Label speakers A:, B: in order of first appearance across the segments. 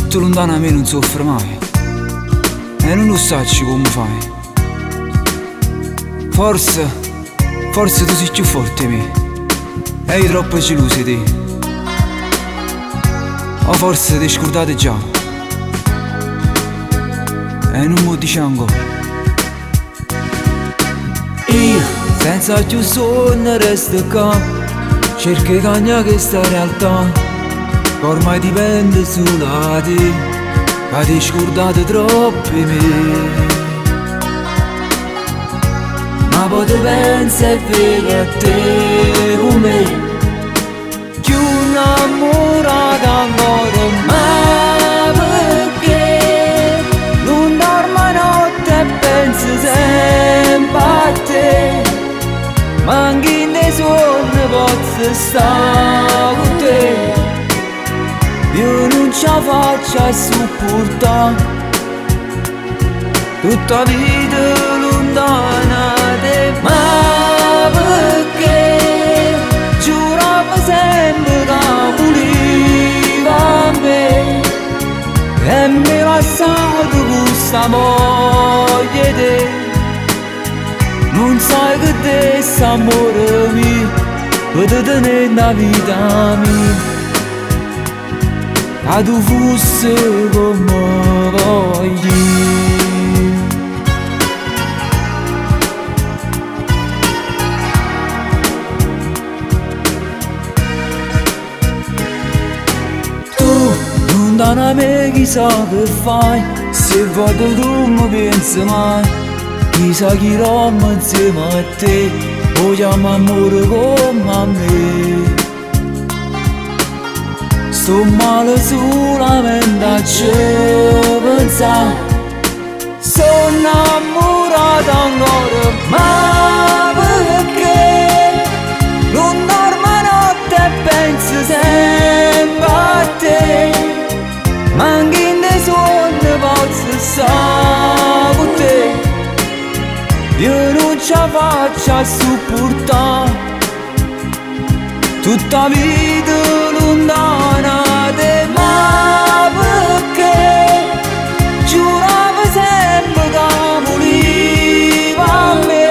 A: Tu lontano a me non soffri mai e non lo sai come fai. Forse tu sei più forte di me e hai troppo geloso di te. O forse ti scordate già e non mi dici ancora. Io senza più sonno resto qua, cerco di cagnare questa realtà che ormai dipende solo da te, che ti scordate troppo di me. Ma poi ti pensi e vedi a te come più innamorata ancora. Ma perché non dormo notte e penso sempre a te, ma anche in dei sogni posso stare con te. Io non ce la faccio a supportare tutta la vita lontana da te. Ma perché giuravo sempre che voleva a me e mi hai lasciato questa moglie te. Non sai che te sta amore mio per tenere la vita mia, che tu fossi come voglio. Tu lontano a me chissà che fai, se vado tu mi pensi mai, chissà chi rompe insieme a te, vogliamo amore come a me. Sto male solamente a ci pensare, sono innamorata ancora. Ma perché non dormo notte e penso sempre a te, ma anche in dei sogni posso stare con te. Io non ce la faccio a supportare tutta la vita lontana da te. Ma perché giuravo sempre che voleva a me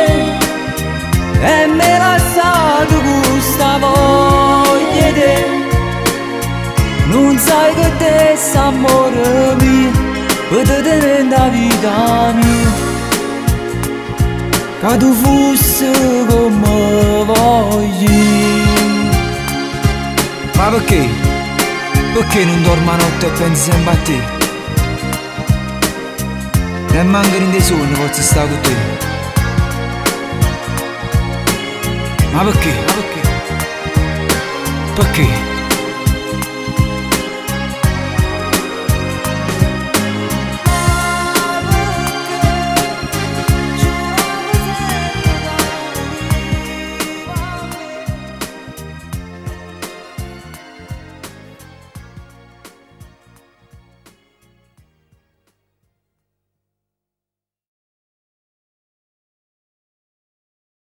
A: e mi hai lasciato questa voglia te. Non sai che te sta amore mio per tenere la vita mia, che tu fossi come voglio. Ma perché? Perché non dormo a notte e penso sempre a te? E manco in dei sogni posso stare con te. Ma perché? Ma perché? Perché?